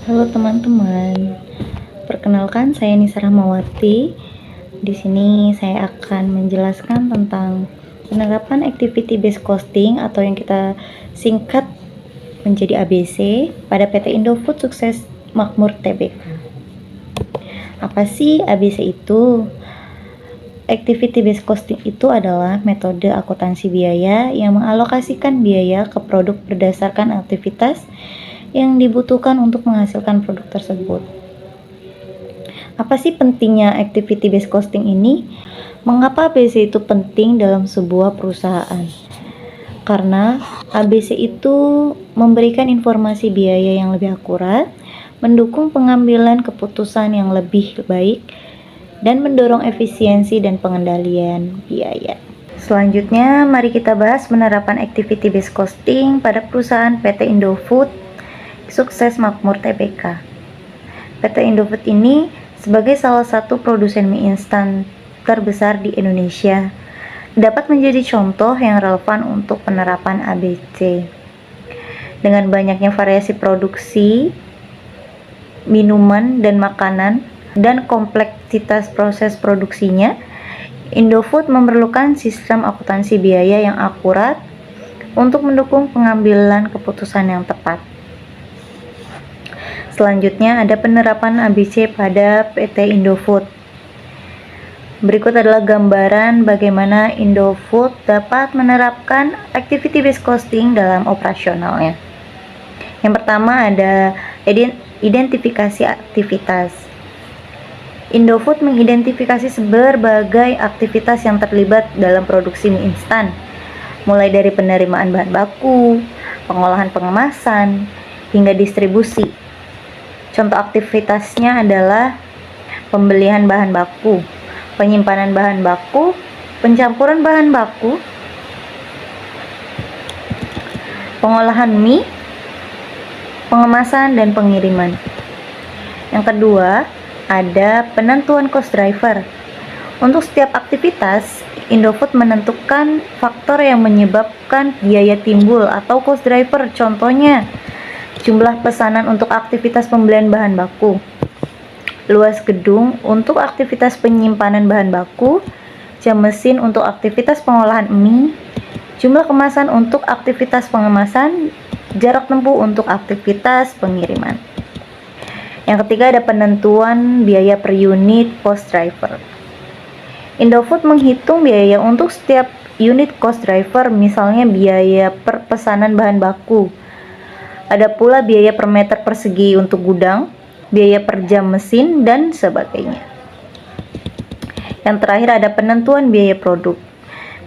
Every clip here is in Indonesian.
Halo teman-teman, perkenalkan saya Nisa Rahmawati. Di sini saya akan menjelaskan tentang penerapan activity based costing atau yang kita singkat menjadi ABC pada PT Indofood Sukses Makmur Tbk. Apa sih ABC itu? Activity based costing itu adalah metode akuntansi biaya yang mengalokasikan biaya ke produk berdasarkan aktivitas yang dibutuhkan untuk menghasilkan produk tersebut. Apa sih pentingnya activity based costing ini? Mengapa ABC itu penting dalam sebuah perusahaan? Karena ABC itu memberikan informasi biaya yang lebih akurat, mendukung pengambilan keputusan yang lebih baik, dan mendorong efisiensi dan pengendalian biaya. Selanjutnya, mari kita bahas penerapan activity based costing pada perusahaan PT Indofood Sukses Makmur Tbk. PT Indofood ini sebagai salah satu produsen mie instan terbesar di Indonesia dapat menjadi contoh yang relevan untuk penerapan ABC. Dengan banyaknya variasi produksi, minuman dan makanan, dan kompleksitas proses produksinya, Indofood memerlukan sistem akuntansi biaya yang akurat untuk mendukung pengambilan keputusan yang tepat. Selanjutnya ada penerapan ABC pada PT Indofood. Berikut adalah gambaran bagaimana Indofood dapat menerapkan activity based costing dalam operasionalnya. Yang pertama ada identifikasi aktivitas. Indofood mengidentifikasi berbagai aktivitas yang terlibat dalam produksi mie instan, mulai dari penerimaan bahan baku, pengolahan pengemasan, hingga distribusi. Contoh aktivitasnya adalah pembelian bahan baku, penyimpanan bahan baku, pencampuran bahan baku, pengolahan mie, pengemasan, dan pengiriman. Yang kedua, ada penentuan cost driver. Untuk setiap aktivitas, Indofood menentukan faktor yang menyebabkan biaya timbul atau cost driver. Contohnya, jumlah pesanan untuk aktivitas pembelian bahan baku, luas gedung untuk aktivitas penyimpanan bahan baku, jam mesin untuk aktivitas pengolahan mie, jumlah kemasan untuk aktivitas pengemasan, jarak tempuh untuk aktivitas pengiriman. Yang ketiga ada penentuan biaya per unit cost driver. Indofood menghitung biaya untuk setiap unit cost driver, misalnya biaya per pesanan bahan baku. Ada pula biaya per meter persegi untuk gudang, biaya per jam mesin, dan sebagainya. Yang terakhir ada penentuan biaya produk.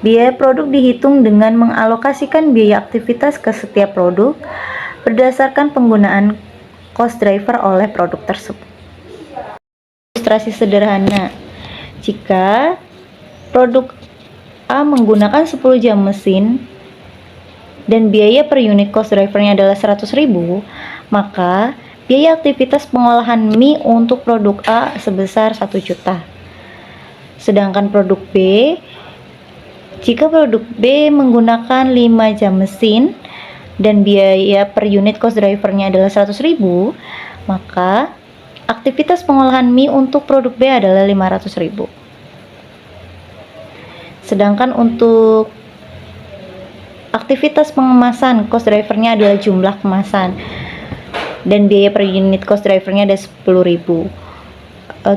Biaya produk dihitung dengan mengalokasikan biaya aktivitas ke setiap produk berdasarkan penggunaan cost driver oleh produk tersebut. Ilustrasi sederhana. Jika produk A menggunakan 10 jam mesin dan biaya per unit cost drivernya adalah 100.000, maka biaya aktivitas pengolahan mie untuk produk A sebesar 1 juta. Sedangkan produk B, jika produk B menggunakan 5 jam mesin dan biaya per unit cost drivernya adalah 100.000, maka aktivitas pengolahan mie untuk produk B adalah 500.000. Sedangkan untuk aktivitas pengemasan, cost drivernya adalah jumlah kemasan dan biaya per unit cost drivernya ada 10.000.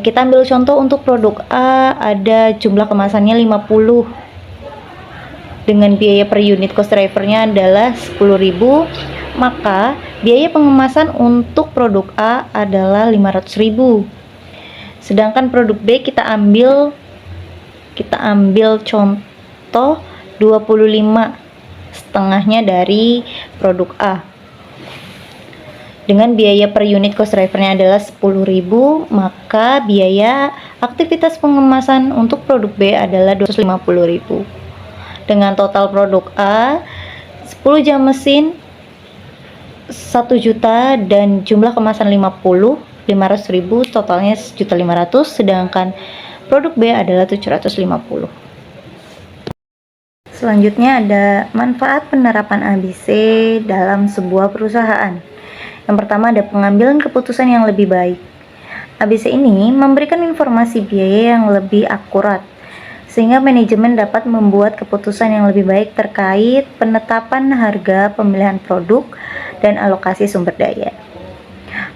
Kita ambil contoh untuk produk A, ada jumlah kemasannya 50 dengan biaya per unit cost drivernya adalah 10.000, maka biaya pengemasan untuk produk A adalah 500.000. Sedangkan produk B kita ambil contoh 25, setengahnya dari produk A. Dengan biaya per unit cost drivernya adalah 10.000, maka biaya aktivitas pengemasan untuk produk B adalah 250.000. Dengan total produk A 10 jam mesin 1 juta dan jumlah kemasan 500.000, totalnya 1.500.000, sedangkan produk B adalah 750. Selanjutnya ada manfaat penerapan ABC dalam sebuah perusahaan. Yang pertama ada pengambilan keputusan yang lebih baik. ABC ini memberikan informasi biaya yang lebih akurat, sehingga manajemen dapat membuat keputusan yang lebih baik terkait penetapan harga, pemilihan produk, dan alokasi sumber daya.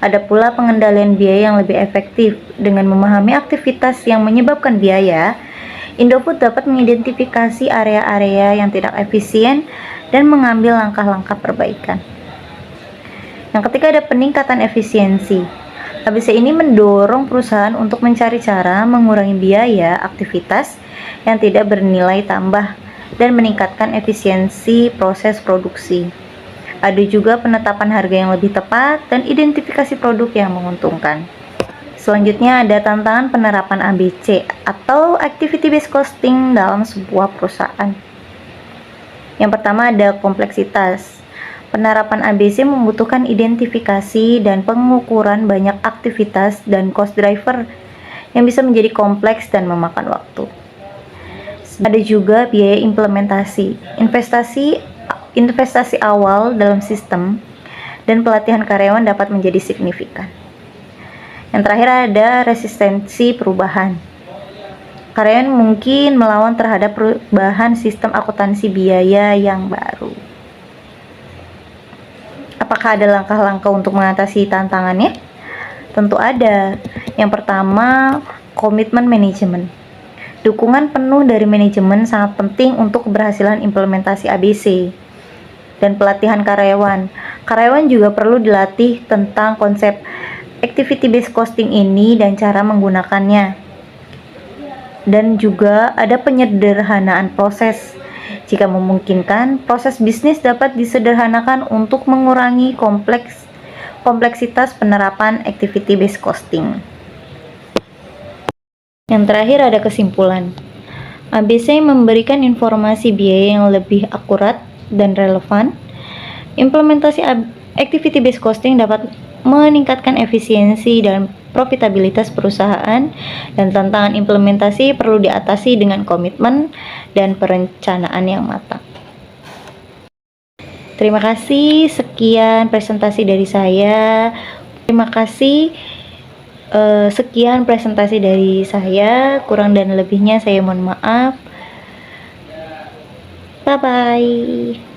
Ada pula pengendalian biaya yang lebih efektif. Dengan memahami aktivitas yang menyebabkan biaya, Indofood dapat mengidentifikasi area-area yang tidak efisien dan mengambil langkah-langkah perbaikan. Yang ketiga ada peningkatan efisiensi. ABC ini mendorong perusahaan untuk mencari cara mengurangi biaya aktivitas yang tidak bernilai tambah dan meningkatkan efisiensi proses produksi. Ada juga penetapan harga yang lebih tepat dan identifikasi produk yang menguntungkan. Selanjutnya ada tantangan penerapan ABC atau Activity Based Costing dalam sebuah perusahaan. Yang pertama ada kompleksitas. Penerapan ABC membutuhkan identifikasi dan pengukuran banyak aktivitas dan cost driver yang bisa menjadi kompleks dan memakan waktu. Ada juga biaya implementasi, investasi awal dalam sistem, dan pelatihan karyawan dapat menjadi signifikan. Yang terakhir ada resistensi perubahan. Karyawan mungkin melawan terhadap perubahan sistem akuntansi biaya yang baru. Apakah ada langkah-langkah untuk mengatasi tantangannya? Tentu ada. Yang pertama, komitmen manajemen. Dukungan penuh dari manajemen sangat penting untuk keberhasilan implementasi ABC. Dan pelatihan karyawan. Karyawan juga perlu dilatih tentang konsep activity based costing ini dan cara menggunakannya. Dan juga ada penyederhanaan proses. Jika memungkinkan, proses bisnis dapat disederhanakan untuk mengurangi kompleksitas penerapan activity based costing. Yang terakhir ada kesimpulan. ABC memberikan informasi biaya yang lebih akurat dan relevan. Implementasi activity based costing dapat meningkatkan efisiensi dan profitabilitas perusahaan, dan tantangan implementasi perlu diatasi dengan komitmen dan perencanaan yang matang. Terima kasih, sekian presentasi dari saya. Terima kasih, sekian presentasi dari saya. Kurang dan lebihnya saya mohon maaf. Bye-bye.